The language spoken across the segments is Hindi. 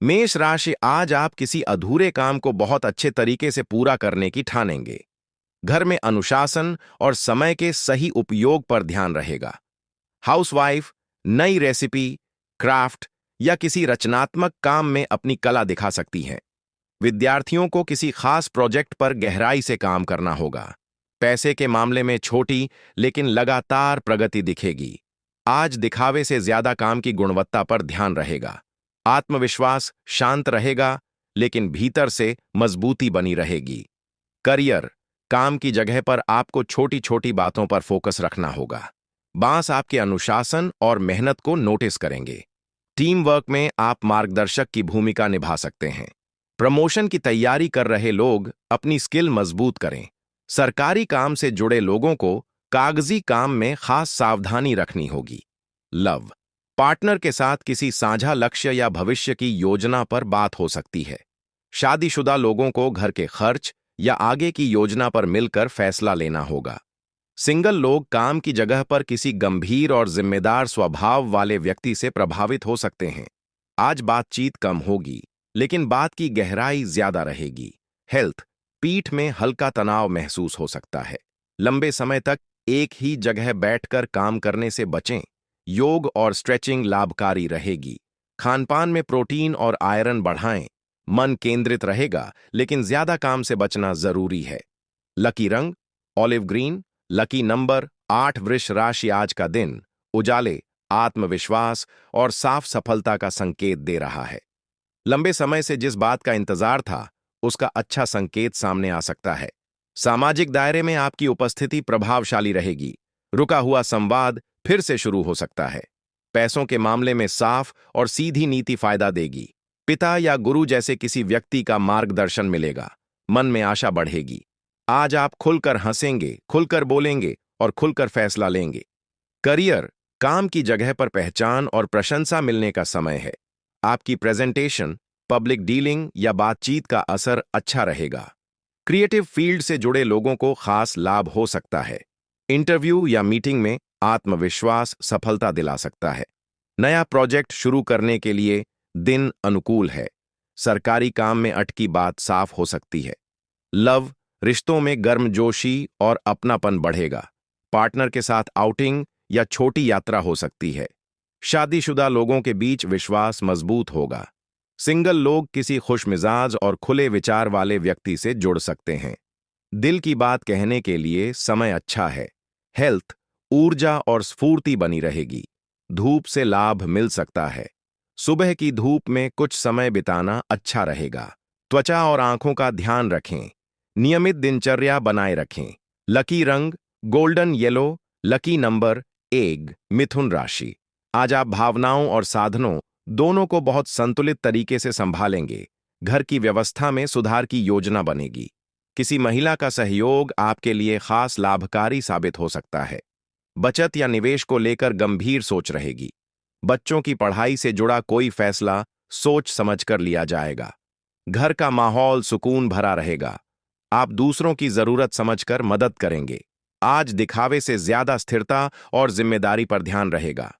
मेष राशि, आज आप किसी अधूरे काम को बहुत अच्छे तरीके से पूरा करने की ठानेंगे। घर में अनुशासन और समय के सही उपयोग पर ध्यान रहेगा। हाउसवाइफ नई रेसिपी, क्राफ्ट या किसी रचनात्मक काम में अपनी कला दिखा सकती हैं। विद्यार्थियों को किसी खास प्रोजेक्ट पर गहराई से काम करना होगा। पैसे के मामले में छोटी लेकिन लगातार प्रगति दिखेगी। आज दिखावे से ज्यादा काम की गुणवत्ता पर ध्यान रहेगा। आत्मविश्वास शांत रहेगा, लेकिन भीतर से मजबूती बनी रहेगी। करियर, काम की जगह पर आपको छोटी छोटी बातों पर फोकस रखना होगा। बॉस आपके अनुशासन और मेहनत को नोटिस करेंगे। टीम वर्क में आप मार्गदर्शक की भूमिका निभा सकते हैं। प्रमोशन की तैयारी कर रहे लोग अपनी स्किल मजबूत करें। सरकारी काम से जुड़े लोगों को कागजी काम में खास सावधानी रखनी होगी। लव, पार्टनर के साथ किसी साझा लक्ष्य या भविष्य की योजना पर बात हो सकती है। शादीशुदा लोगों को घर के खर्च या आगे की योजना पर मिलकर फैसला लेना होगा। सिंगल लोग काम की जगह पर किसी गंभीर और जिम्मेदार स्वभाव वाले व्यक्ति से प्रभावित हो सकते हैं। आज बातचीत कम होगी, लेकिन बात की गहराई ज्यादा रहेगी। हेल्थ, पीठ में हल्का तनाव महसूस हो सकता है। लंबे समय तक एक ही जगह बैठकर काम करने से बचें। योग और स्ट्रेचिंग लाभकारी रहेगी। खानपान में प्रोटीन और आयरन बढ़ाएं। मन केंद्रित रहेगा, लेकिन ज्यादा काम से बचना जरूरी है। लकी रंग ऑलिव ग्रीन। Lucky number 8। वृष राशि, आज का दिन उजाले, आत्मविश्वास और साफ सफलता का संकेत दे रहा है। लंबे समय से जिस बात का इंतजार था, उसका अच्छा संकेत सामने आ सकता है। सामाजिक दायरे में आपकी उपस्थिति प्रभावशाली रहेगी। रुका हुआ संवाद फिर से शुरू हो सकता है। पैसों के मामले में साफ और सीधी नीति फायदा देगी। पिता या गुरु जैसे किसी व्यक्ति का मार्गदर्शन मिलेगा। मन में आशा बढ़ेगी। आज आप खुलकर हंसेंगे, खुलकर बोलेंगे और खुलकर फैसला लेंगे। करियर, काम की जगह पर पहचान और प्रशंसा मिलने का समय है। आपकी प्रेजेंटेशन, पब्लिक डीलिंग या बातचीत का असर अच्छा रहेगा। क्रिएटिव फील्ड से जुड़े लोगों को खास लाभ हो सकता है। इंटरव्यू या मीटिंग में आत्मविश्वास सफलता दिला सकता है। नया प्रोजेक्ट शुरू करने के लिए दिन अनुकूल है। सरकारी काम में अटकी बात साफ हो सकती है। लव, रिश्तों में गर्मजोशी और अपनापन बढ़ेगा। पार्टनर के साथ आउटिंग या छोटी यात्रा हो सकती है। शादीशुदा लोगों के बीच विश्वास मजबूत होगा। सिंगल लोग किसी खुशमिजाज और खुले विचार वाले व्यक्ति से जुड़ सकते हैं। दिल की बात कहने के लिए समय अच्छा है। हेल्थ, ऊर्जा और स्फूर्ति बनी रहेगी। धूप से लाभ मिल सकता है। सुबह की धूप में कुछ समय बिताना अच्छा रहेगा। त्वचा और आंखों का ध्यान रखें। नियमित दिनचर्या बनाए रखें। लकी रंग गोल्डन येलो। Lucky number 1। मिथुन राशि, आज आप भावनाओं और साधनों दोनों को बहुत संतुलित तरीके से संभालेंगे। घर की व्यवस्था में सुधार की योजना बनेगी। किसी महिला का सहयोग आपके लिए खास लाभकारी साबित हो सकता है। बचत या निवेश को लेकर गंभीर सोच रहेगी। बच्चों की पढ़ाई से जुड़ा कोई फैसला सोच समझकर लिया जाएगा। घर का माहौल सुकून भरा रहेगा। आप दूसरों की जरूरत समझकर मदद करेंगे। आज दिखावे से ज्यादा स्थिरता और जिम्मेदारी पर ध्यान रहेगा।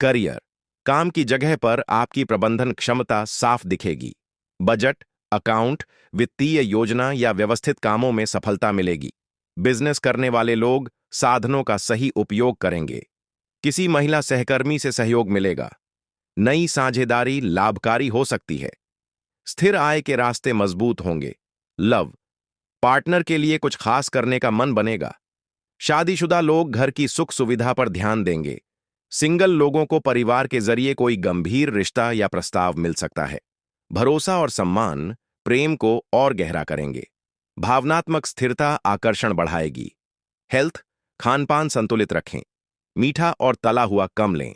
करियर, काम की जगह पर आपकी प्रबंधन क्षमता साफ दिखेगी। बजट, अकाउंट, वित्तीय योजना या व्यवस्थित कामों में सफलता मिलेगी। बिजनेस करने वाले लोग साधनों का सही उपयोग करेंगे। किसी महिला सहकर्मी से सहयोग मिलेगा। नई साझेदारी लाभकारी हो सकती है। स्थिर आय के रास्ते मजबूत होंगे। लव, पार्टनर के लिए कुछ खास करने का मन बनेगा। शादीशुदा लोग घर की सुख सुविधा पर ध्यान देंगे। सिंगल लोगों को परिवार के जरिए कोई गंभीर रिश्ता या प्रस्ताव मिल सकता है। भरोसा और सम्मान प्रेम को और गहरा करेंगे। भावनात्मक स्थिरता आकर्षण बढ़ाएगी। हेल्थ, खानपान संतुलित रखें। मीठा और तला हुआ कम लें।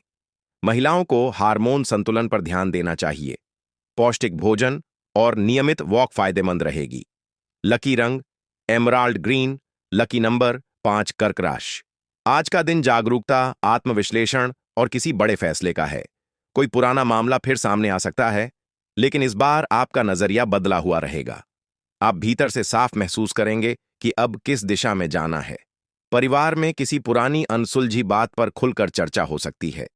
महिलाओं को हार्मोन संतुलन पर ध्यान देना चाहिए। पौष्टिक भोजन और नियमित वॉक फायदेमंद रहेगी। लकी रंग एमराल्ड ग्रीन। Lucky number 5। कर्क राशि, आज का दिन जागरूकता, आत्मविश्लेषण और किसी बड़े फैसले का है। कोई पुराना मामला फिर सामने आ सकता है, लेकिन इस बार आपका नजरिया बदला हुआ रहेगा। आप भीतर से साफ महसूस करेंगे कि अब किस दिशा में जाना है। परिवार में किसी पुरानी अनसुलझी बात पर खुलकर चर्चा हो सकती है।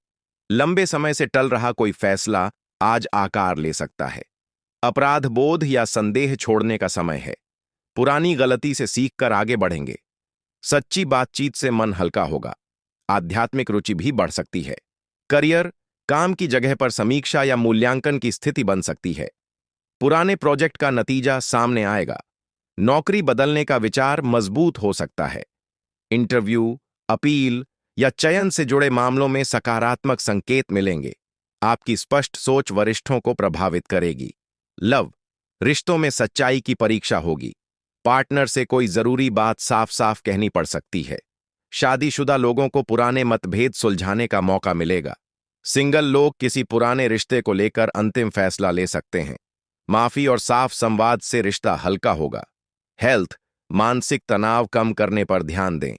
लंबे समय से टल रहा कोई फैसला आज आकार ले सकता है। अपराध बोध या संदेह छोड़ने का समय है। पुरानी गलती से सीखकर आगे बढ़ेंगे। सच्ची बातचीत से मन हल्का होगा। आध्यात्मिक रुचि भी बढ़ सकती है। करियर, काम की जगह पर समीक्षा या मूल्यांकन की स्थिति बन सकती है। पुराने प्रोजेक्ट का नतीजा सामने आएगा। नौकरी बदलने का विचार मजबूत हो सकता है। इंटरव्यू, अपील या चयन से जुड़े मामलों में सकारात्मक संकेत मिलेंगे। आपकी स्पष्ट सोच वरिष्ठों को प्रभावित करेगी। लव, रिश्तों में सच्चाई की परीक्षा होगी। पार्टनर से कोई जरूरी बात साफ साफ कहनी पड़ सकती है। शादीशुदा लोगों को पुराने मतभेद सुलझाने का मौका मिलेगा। सिंगल लोग किसी पुराने रिश्ते को लेकर अंतिम फैसला ले सकते हैं। माफी और साफ संवाद से रिश्ता हल्का होगा। हेल्थ, मानसिक तनाव कम करने पर ध्यान दें।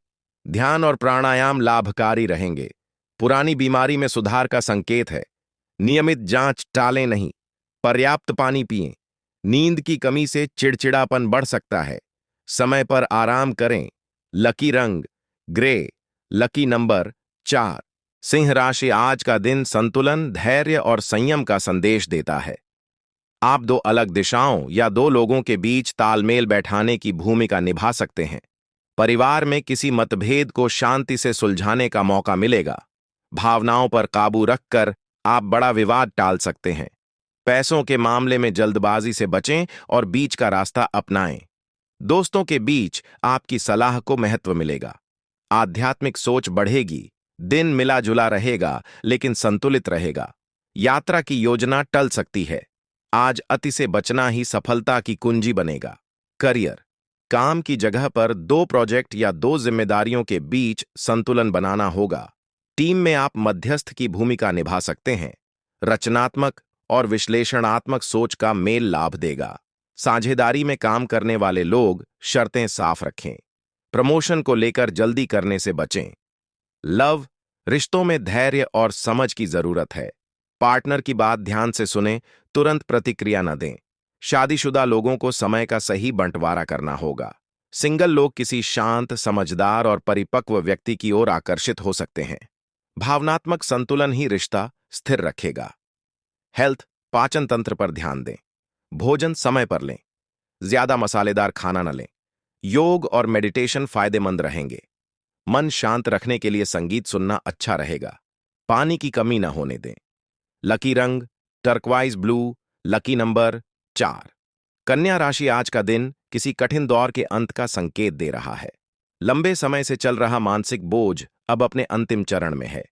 ध्यान और प्राणायाम लाभकारी रहेंगे। पुरानी बीमारी में सुधार का संकेत है। नियमित जांच टालें नहीं। पर्याप्त पानी पिएं। नींद की कमी से चिड़चिड़ापन बढ़ सकता है। समय पर आराम करें। लकी रंग ग्रे। Lucky number 4। सिंह राशि, आज का दिन संतुलन, धैर्य और संयम का संदेश देता है। आप दो अलग दिशाओं या दो लोगों के बीच तालमेल बैठाने की भूमिका निभा सकते हैं। परिवार में किसी मतभेद को शांति से सुलझाने का मौका मिलेगा। भावनाओं पर काबू रखकर आप बड़ा विवाद टाल सकते हैं। पैसों के मामले में जल्दबाजी से बचें और बीच का रास्ता अपनाएं। दोस्तों के बीच आपकी सलाह को महत्व मिलेगा। आध्यात्मिक सोच बढ़ेगी। दिन मिला जुला रहेगा लेकिन संतुलित रहेगा। यात्रा की योजना टल सकती है। आज अति से बचना ही सफलता की कुंजी बनेगा। करियर, काम की जगह पर दो प्रोजेक्ट या दो जिम्मेदारियों के बीच संतुलन बनाना होगा। टीम में आप मध्यस्थ की भूमिका निभा सकते हैं। रचनात्मक और विश्लेषणात्मक सोच का मेल लाभ देगा। साझेदारी में काम करने वाले लोग शर्तें साफ रखें। प्रमोशन को लेकर जल्दी करने से बचें। लव, रिश्तों में धैर्य और समझ की जरूरत है। पार्टनर की बात ध्यान से सुनें, तुरंत प्रतिक्रिया न दें। शादीशुदा लोगों को समय का सही बंटवारा करना होगा। सिंगल लोग किसी शांत, समझदार और परिपक्व व्यक्ति की ओर आकर्षित हो सकते हैं। भावनात्मक संतुलन ही रिश्ता स्थिर रखेगा। हेल्थ, पाचन तंत्र पर ध्यान दें। भोजन समय पर लें। ज्यादा मसालेदार खाना न लें। योग और मेडिटेशन फायदेमंद रहेंगे। मन शांत रखने के लिए संगीत सुनना अच्छा रहेगा। पानी की कमी न होने दें। लकी रंग टर्कवाइज ब्लू। Lucky number 4। कन्या राशि, आज का दिन किसी कठिन दौर के अंत का संकेत दे रहा है। लंबे समय से चल रहा मानसिक बोझ अब अपने अंतिम चरण में है।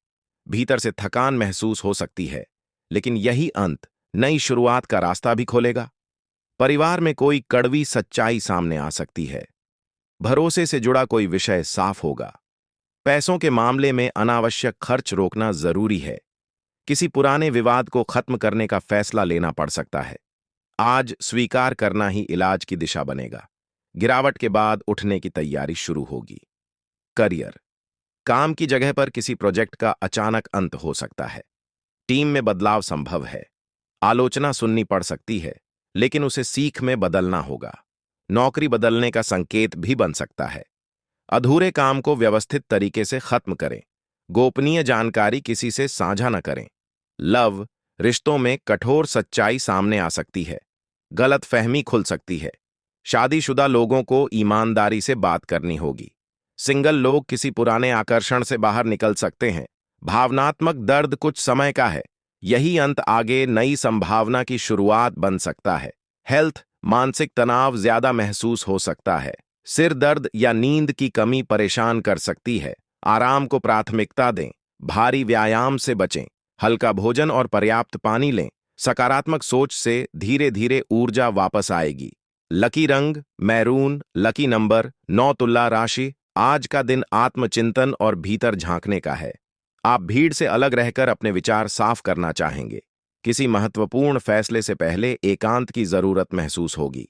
भीतर से थकान महसूस हो सकती है, लेकिन यही अंत नई शुरुआत का रास्ता भी खोलेगा। परिवार में कोई कड़वी सच्चाई सामने आ सकती है। भरोसे से जुड़ा कोई विषय साफ होगा। पैसों के मामले में अनावश्यक खर्च रोकना जरूरी है। किसी पुराने विवाद को खत्म करने का फैसला लेना पड़ सकता है। आज स्वीकार करना ही इलाज की दिशा बनेगा। गिरावट के बाद उठने की तैयारी शुरू होगी। करियर, काम की जगह पर किसी प्रोजेक्ट का अचानक अंत हो सकता है। टीम में बदलाव संभव है। आलोचना सुननी पड़ सकती है, लेकिन उसे सीख में बदलना होगा। नौकरी बदलने का संकेत भी बन सकता है। अधूरे काम को व्यवस्थित तरीके से खत्म करें। गोपनीय जानकारी किसी से साझा न करें। लव, रिश्तों में कठोर सच्चाई सामने आ सकती है। गलत फहमी खुल सकती है। शादीशुदा लोगों को ईमानदारी से बात करनी होगी। सिंगल लोग किसी पुराने आकर्षण से बाहर निकल सकते हैं। भावनात्मक दर्द कुछ समय का है। यही अंत आगे नई संभावना की शुरुआत बन सकता है। हेल्थ, मानसिक तनाव ज्यादा महसूस हो सकता है। सिर दर्द या नींद की कमी परेशान कर सकती है। आराम को प्राथमिकता दें। भारी व्यायाम से बचें। हल्का भोजन और पर्याप्त पानी लें। सकारात्मक सोच से धीरे धीरे ऊर्जा वापस आएगी। लकी रंग मैरून। Lucky number 9। तुला राशि, आज का दिन आत्मचिंतन और भीतर झांकने का है। आप भीड़ से अलग रहकर अपने विचार साफ करना चाहेंगे। किसी महत्वपूर्ण फैसले से पहले एकांत की जरूरत महसूस होगी।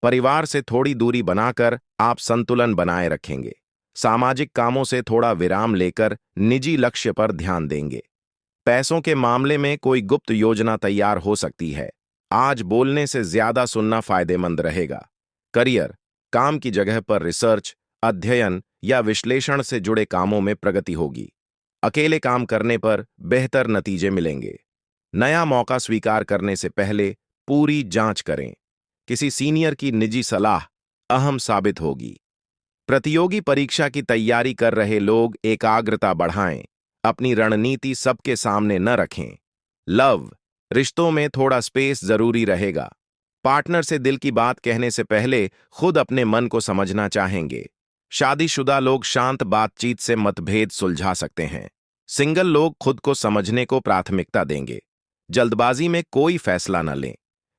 परिवार से थोड़ी दूरी बनाकर आप संतुलन बनाए रखेंगे। सामाजिक कामों से थोड़ा विराम लेकर निजी लक्ष्य पर ध्यान देंगे। पैसों के मामले में कोई गुप्त योजना तैयार हो सकती है। आज बोलने से ज्यादा सुनना फायदेमंद रहेगा। करियर, काम की जगह पर रिसर्च, अध्ययन या विश्लेषण से जुड़े कामों में प्रगति होगी। अकेले काम करने पर बेहतर नतीजे मिलेंगे। नया मौका स्वीकार करने से पहले पूरी जांच करें। किसी सीनियर की निजी सलाह अहम साबित होगी। प्रतियोगी परीक्षा की तैयारी कर रहे लोग एकाग्रता बढ़ाएं, अपनी रणनीति सबके सामने न रखें। लव, रिश्तों में थोड़ा स्पेस जरूरी रहेगा। पार्टनर से दिल की बात कहने से पहले खुद अपने मन को समझना चाहेंगे। शादीशुदा लोग शांत बातचीत से मतभेद सुलझा सकते हैं। सिंगल लोग खुद को समझने को प्राथमिकता देंगे। जल्दबाजी में कोई फैसला न लें।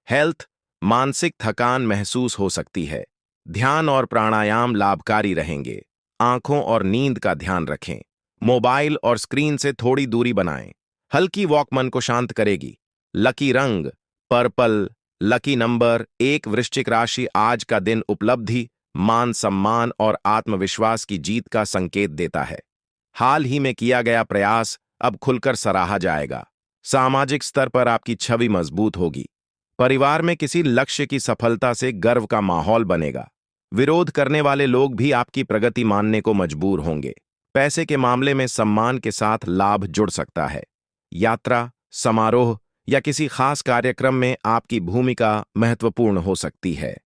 हेल्थ, मानसिक थकान महसूस हो सकती है। ध्यान और प्राणायाम लाभकारी रहेंगे। आंखों और नींद का ध्यान रखें। मोबाइल और स्क्रीन से थोड़ी दूरी बनाएं। हल्की वॉक मन को शांत करेगी। लकी रंग पर्पल। Lucky number 1। वृश्चिक राशि। आज का दिन उपलब्धि, मान सम्मान और आत्मविश्वास की जीत का संकेत देता है। हाल ही में किया गया प्रयास अब खुलकर सराहा जाएगा। सामाजिक स्तर पर आपकी छवि मजबूत होगी। परिवार में किसी लक्ष्य की सफलता से गर्व का माहौल बनेगा। विरोध करने वाले लोग भी आपकी प्रगति मानने को मजबूर होंगे। पैसे के मामले में सम्मान के साथ लाभ जुड़ सकता है। यात्रा, समारोह या किसी खास कार्यक्रम में आपकी भूमिका महत्वपूर्ण हो सकती है।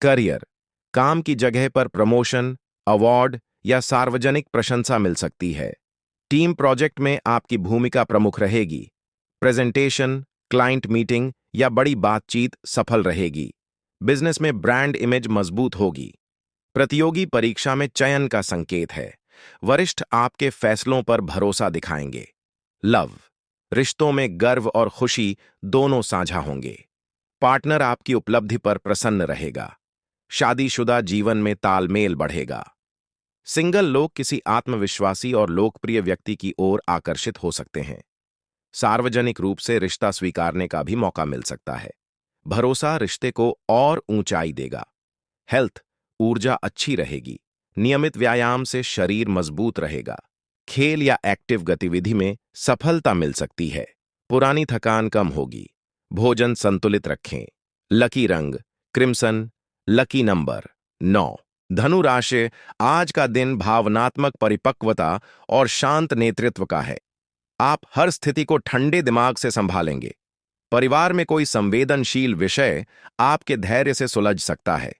करियर, काम की जगह पर प्रमोशन, अवार्ड या सार्वजनिक प्रशंसा मिल सकती है। टीम प्रोजेक्ट में आपकी भूमिका प्रमुख रहेगी। प्रेजेंटेशन, क्लाइंट मीटिंग या बड़ी बातचीत सफल रहेगी। बिजनेस में ब्रांड इमेज मजबूत होगी। प्रतियोगी परीक्षा में चयन का संकेत है। वरिष्ठ आपके फैसलों पर भरोसा दिखाएंगे। लव, रिश्तों में गर्व और खुशी दोनों साझा होंगे। पार्टनर आपकी उपलब्धि पर प्रसन्न रहेगा। शादीशुदा जीवन में तालमेल बढ़ेगा। सिंगल लोग किसी आत्मविश्वासी और लोकप्रिय व्यक्ति की ओर आकर्षित हो सकते हैं। सार्वजनिक रूप से रिश्ता स्वीकारने का भी मौका मिल सकता है। भरोसा रिश्ते को और ऊंचाई देगा। हेल्थ, ऊर्जा अच्छी रहेगी। नियमित व्यायाम से शरीर मजबूत रहेगा। खेल या एक्टिव गतिविधि में सफलता मिल सकती है। पुरानी थकान कम होगी। भोजन संतुलित रखें। लकी रंग क्रिम्सन। Lucky number 9। धनु राशि। आज का दिन भावनात्मक परिपक्वता और शांत नेतृत्व का है। आप हर स्थिति को ठंडे दिमाग से संभालेंगे। परिवार में कोई संवेदनशील विषय आपके धैर्य से सुलझ सकता है।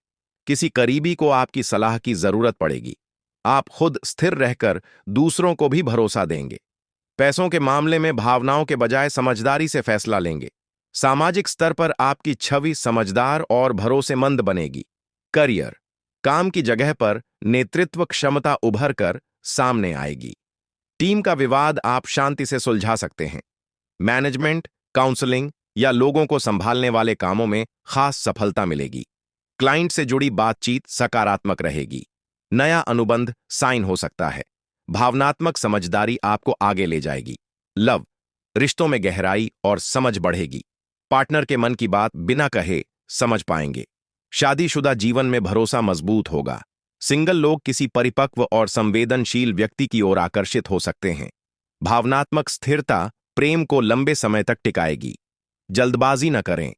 किसी करीबी को आपकी सलाह की जरूरत पड़ेगी। आप खुद स्थिर रहकर दूसरों को भी भरोसा देंगे। पैसों के मामले में भावनाओं के बजाय समझदारी से फैसला लेंगे। सामाजिक स्तर पर आपकी छवि समझदार और भरोसेमंद बनेगी। करियर, काम की जगह पर नेतृत्व क्षमता उभर कर सामने आएगी। टीम का विवाद आप शांति से सुलझा सकते हैं। मैनेजमेंट, काउंसलिंग या लोगों को संभालने वाले कामों में खास सफलता मिलेगी। क्लाइंट से जुड़ी बातचीत सकारात्मक रहेगी। नया अनुबंध साइन हो सकता है। भावनात्मक समझदारी आपको आगे ले जाएगी। लव, रिश्तों में गहराई और समझ बढ़ेगी। पार्टनर के मन की बात बिना कहे समझ पाएंगे। शादीशुदा जीवन में भरोसा मजबूत होगा। सिंगल लोग किसी परिपक्व और संवेदनशील व्यक्ति की ओर आकर्षित हो सकते हैं। भावनात्मक स्थिरता प्रेम को लंबे समय तक टिकाएगी। जल्दबाजी न करें।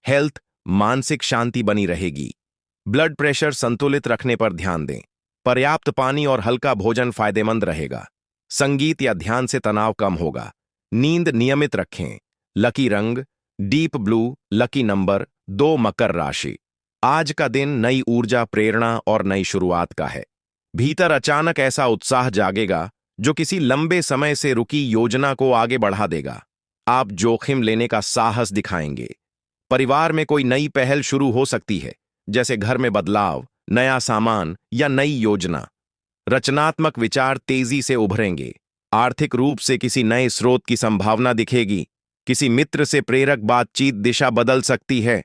हेल्थ, मानसिक शांति बनी रहेगी। ब्लड प्रेशर संतुलित रखने पर ध्यान दें। पर्याप्त पानी और हल्का भोजन फायदेमंद रहेगा। संगीत या ध्यान से तनाव कम होगा। नींद नियमित रखें। लकी रंग डीप ब्लू। Lucky number 2। मकर राशि। आज का दिन नई ऊर्जा, प्रेरणा और नई शुरुआत का है। भीतर अचानक ऐसा उत्साह जागेगा जो किसी लंबे समय से रुकी योजना को आगे बढ़ा देगा। आप जोखिम लेने का साहस दिखाएंगे। परिवार में कोई नई पहल शुरू हो सकती है, जैसे घर में बदलाव, नया सामान या नई योजना। रचनात्मक विचार तेजी से उभरेंगे। आर्थिक रूप से किसी नए स्रोत की संभावना दिखेगी। किसी मित्र से प्रेरक बातचीत दिशा बदल सकती है।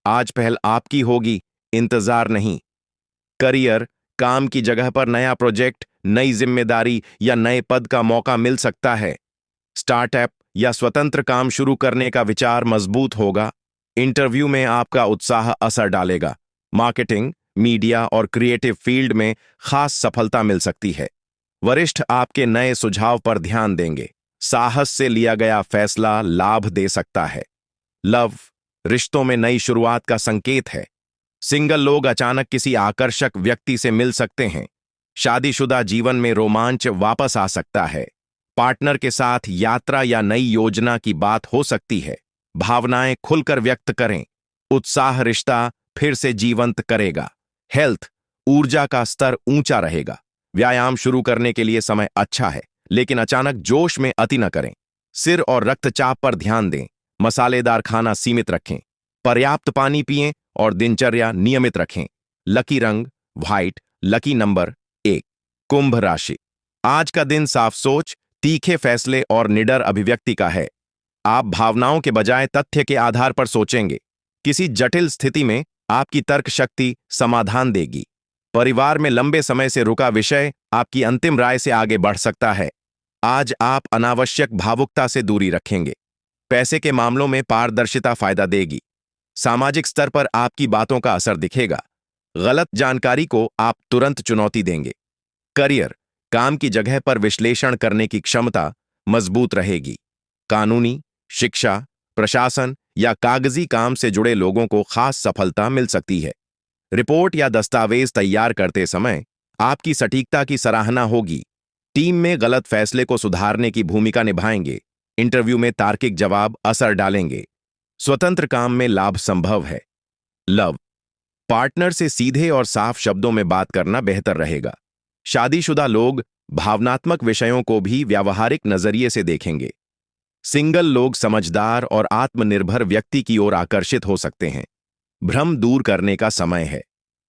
आज पहल आपकी होगी, इंतजार नहीं। करियर, काम की जगह पर नया प्रोजेक्ट, नई जिम्मेदारी या नए पद का मौका मिल सकता है। स्टार्टअप या स्वतंत्र काम शुरू करने का विचार मजबूत होगा। इंटरव्यू में आपका उत्साह असर डालेगा। मार्केटिंग, मीडिया और क्रिएटिव फील्ड में खास सफलता मिल सकती है। वरिष्ठ आपके नए सुझाव पर ध्यान देंगे। साहस से लिया गया फैसला लाभ दे सकता है। लव, रिश्तों में नई शुरुआत का संकेत है। सिंगल लोग अचानक किसी आकर्षक व्यक्ति से मिल सकते हैं। शादीशुदा जीवन में रोमांच वापस आ सकता है। पार्टनर के साथ यात्रा या नई योजना की बात हो सकती है। भावनाएं खुलकर व्यक्त करें। उत्साह रिश्ता फिर से जीवंत करेगा। हेल्थ, ऊर्जा का स्तर ऊंचा रहेगा। व्यायाम शुरू करने के लिए समय अच्छा है, लेकिन अचानक जोश में अति न करें। सिर और रक्तचाप पर ध्यान दें। मसालेदार खाना सीमित रखें। पर्याप्त पानी पिएं और दिनचर्या नियमित रखें। लकी रंग व्हाइट, लकी नंबर 1। कुंभ राशि। आज का दिन साफ सोच, तीखे फैसले और निडर अभिव्यक्ति का है। आप भावनाओं के बजाय तथ्य के आधार पर सोचेंगे। किसी जटिल स्थिति में आपकी तर्क शक्ति समाधान देगी। परिवार में लंबे समय से रुका विषय आपकी अंतिम राय से आगे बढ़ सकता है। आज आप अनावश्यक भावुकता से दूरी रखेंगे। पैसे के मामलों में पारदर्शिता फायदा देगी। सामाजिक स्तर पर आपकी बातों का असर दिखेगा। गलत जानकारी को आप तुरंत चुनौती देंगे। करियर, काम की जगह पर विश्लेषण करने की क्षमता मजबूत रहेगी। कानूनी, शिक्षा, प्रशासन या कागजी काम से जुड़े लोगों को खास सफलता मिल सकती है। रिपोर्ट या दस्तावेज तैयार करते समय आपकी सटीकता की सराहना होगी। टीम में गलत फैसले को सुधारने की भूमिका निभाएंगे। इंटरव्यू में तार्किक जवाब असर डालेंगे। स्वतंत्र काम में लाभ संभव है। लव, पार्टनर से सीधे और साफ शब्दों में बात करना बेहतर रहेगा। शादीशुदा लोग भावनात्मक विषयों को भी व्यावहारिक नजरिए से देखेंगे। सिंगल लोग समझदार और आत्मनिर्भर व्यक्ति की ओर आकर्षित हो सकते हैं। भ्रम दूर करने का समय है।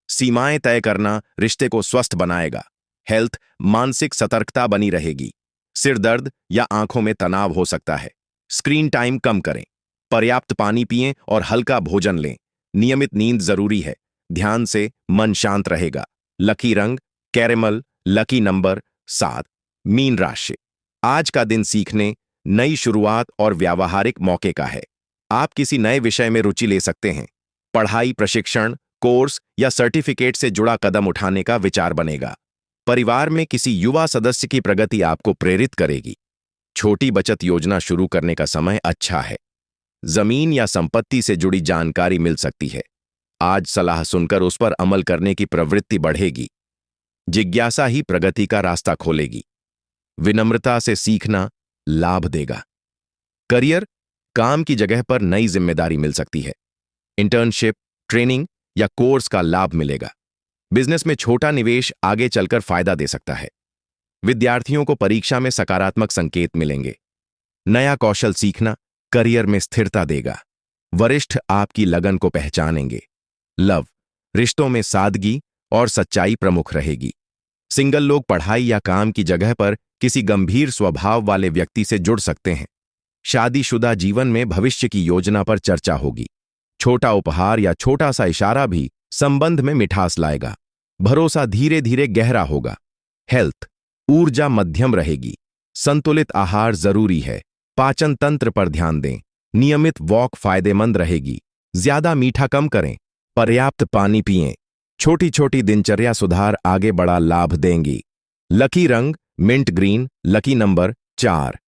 सीमाएं तय करना रिश्ते को स्वस्थ बनाएगा। हेल्थ, मानसिक सतर्कता बनी रहेगी। सिर दर्द या आंखों में तनाव हो सकता है। स्क्रीन टाइम कम करें। पर्याप्त पानी पिएं और हल्का भोजन लें। नियमित नींद जरूरी है। ध्यान से मन शांत रहेगा। लकी रंग कैरेमल, लकी नंबर 7। मीन राशि। आज का दिन सीखने, नई शुरुआत और व्यावहारिक मौके का है। आप किसी नए विषय में रुचि ले सकते हैं। पढ़ाई, प्रशिक्षण, कोर्स या सर्टिफिकेट से जुड़ा कदम उठाने का विचार बनेगा। परिवार में किसी युवा सदस्य की प्रगति आपको प्रेरित करेगी। छोटी बचत योजना शुरू करने का समय अच्छा है। जमीन या संपत्ति से जुड़ी जानकारी मिल सकती है। आज सलाह सुनकर उस पर अमल करने की प्रवृत्ति बढ़ेगी। जिज्ञासा ही प्रगति का रास्ता खोलेगी। विनम्रता से सीखना लाभ देगा। करियर, काम की जगह पर नई जिम्मेदारी मिल सकती है। इंटर्नशिप, ट्रेनिंग या कोर्स का लाभ मिलेगा। बिजनेस में छोटा निवेश आगे चलकर फायदा दे सकता है। विद्यार्थियों को परीक्षा में सकारात्मक संकेत मिलेंगे। नया कौशल सीखना करियर में स्थिरता देगा। वरिष्ठ आपकी लगन को पहचानेंगे। लव, रिश्तों में सादगी और सच्चाई प्रमुख रहेगी। सिंगल लोग पढ़ाई या काम की जगह पर किसी गंभीर स्वभाव वाले व्यक्ति से जुड़ सकते हैं। शादीशुदा जीवन में भविष्य की योजना पर चर्चा होगी। छोटा उपहार या छोटा सा इशारा भी संबंध में मिठास लाएगा। भरोसा धीरे धीरे गहरा होगा। हेल्थ, ऊर्जा मध्यम रहेगी। संतुलित आहार जरूरी है। पाचन तंत्र पर ध्यान दें। नियमित वॉक फायदेमंद रहेगी। ज्यादा मीठा कम करें। पर्याप्त पानी पिएं। छोटी छोटी दिनचर्या सुधार आगे बड़ा लाभ देंगी। लकी रंग मिंट ग्रीन, लकी नंबर 4।